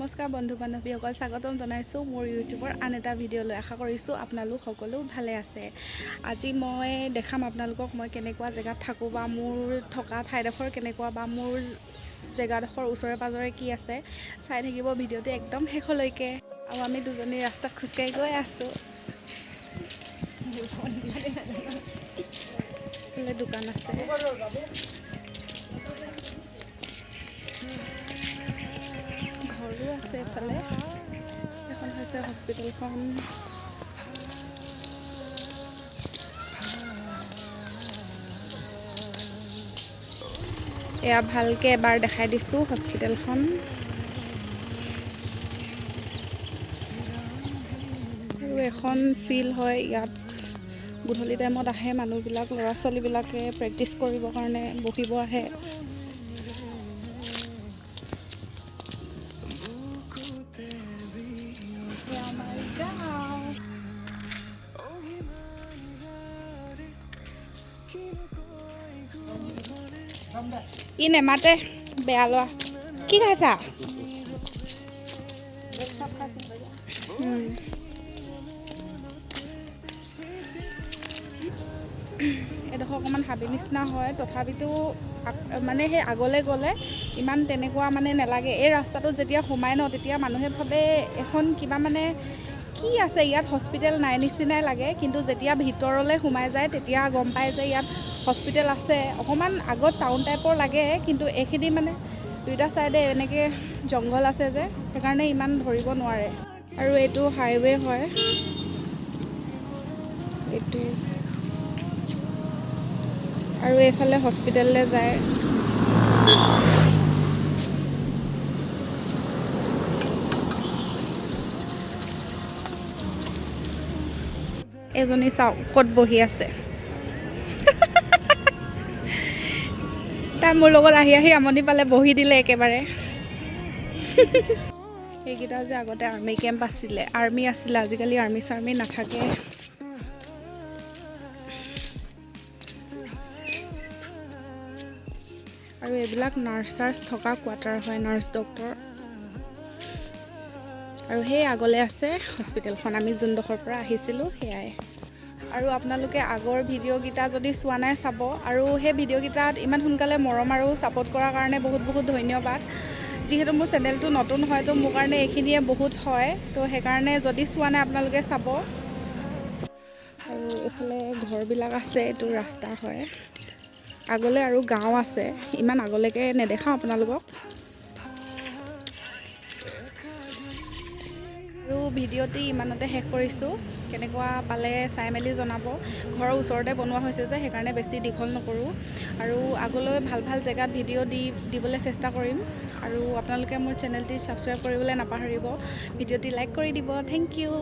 নমস্কাৰ বন্ধু বান্ধৱীসকল, স্বাগতম জনাইছোঁ মোৰ ইউটিউবৰ আন এটা ভিডিঅ'লৈ। আশা কৰিছোঁ আপোনালোক সকলো ভালে আছে। আজি মই দেখাম আপোনালোকক মই কেনেকুৱা জেগাত থাকোঁ বা মোৰ থকা ঠাইডোখৰ কেনেকুৱা বা মোৰ জেগাডোখৰ ওচৰে পাঁজৰে কি আছে। চাই থাকিব ভিডিঅ'টো একদম শেষলৈকে। আৰু আমি দুজনী ৰাস্তাত খোজকাঢ়ি গৈ আছোঁ। দোকান আছে, ঘৰো আছে এফালে। এখন হৈছে হস্পিটেলখন। এয়া ভালকৈ এবাৰ দেখাই দিছোঁ হস্পিটেলখন। আৰু এখন ফিল্ড হয়, ইয়াত গধূলি টাইমত আহে মানুহবিলাক, ল'ৰা ছোৱালীবিলাকে প্ৰেক্টিছ কৰিবৰ কাৰণে বহিব আহে। ই নেমাতে, বেয়া লোৱা। কি খাইছা? এডোখৰ অকণমান হাবি নিচিনা হয়, তথাপিতো মানে সেই আগলৈ গ'লে ইমান তেনেকুৱা মানে নালাগে। এই ৰাস্তাটোত যেতিয়া সোমাই ন, তেতিয়া মানুহে ভাবে এখন কিবা মানে কি আছে ইয়াত, হস্পিটেল নাই নিচিনাই লাগে। কিন্তু যেতিয়া ভিতৰলৈ সোমাই যায় তেতিয়া গম পায় যে ইয়াত হস্পিটেল আছে। অকণমান আগত টাউন টাইপৰ লাগে, কিন্তু এইখিনি মানে দুইটা ছাইডে এনেকৈ জংঘল আছে যে, সেইকাৰণে ইমান ধৰিব নোৱাৰে। আৰু এইটো হাইৱে হয়, এইটো আৰু এইফালে হস্পিটেললৈ যায়। এজনী চাওক ক'ত বহি আছে। তাই মোৰ লগত আহি আহি আমনি পালে, বহি দিলে একেবাৰে। সেইকেইটা যে আগতে আৰ্মি কেম্প আছিলে, আৰ্মি আছিলে, আজিকালি আৰ্মি চাৰ্মি নাথাকে। আৰু এইবিলাক নাৰ্ছ চাৰ্ছ থকা কোৱাৰ্টাৰ হয়, নাৰ্ছ ডক্টৰ। আৰু সেই আগলৈ আছে হস্পিটেলখন, আমি যোনডোখৰৰ পৰা আহিছিলোঁ সেয়াই। আৰু আপোনালোকে আগৰ ভিডিঅ'কেইটা যদি চোৱা নাই চাব। আৰু সেই ভিডিঅ'কেইটাত ইমান সোনকালে মৰম আৰু ছাপোৰ্ট কৰাৰ কাৰণে বহুত বহুত ধন্যবাদ। যিহেতু মোৰ চেনেলটো নতুন হয়, তো মোৰ কাৰণে এইখিনিয়ে বহুত হয়। তো সেইকাৰণে যদি চোৱা নাই আপোনালোকে চাব। আৰু এইফালে ঘৰবিলাক আছে, এইটো ৰাস্তা হয় আগলৈ, আৰু গাঁও আছে। ইমান আগলৈকে নেদেখাওঁ আপোনালোকক। আৰু ভিডিঅ'টি ইমানতে শেষ কৰিছোঁ। কেনেকুৱা পালে চাই মেলি জনাব। ঘৰৰ ওচৰতে বনোৱা হৈছে যে, সেইকাৰণে বেছি দীঘল নকৰোঁ। আৰু আগলৈ ভাল ভাল জেগাত ভিডিঅ' দিবলৈ চেষ্টা কৰিম। আৰু আপোনালোকে মোৰ চেনেলটি ছাবস্ক্ৰাইব কৰিবলৈ নাপাহৰিব। ভিডিঅ'টি লাইক কৰি দিব। Thank U.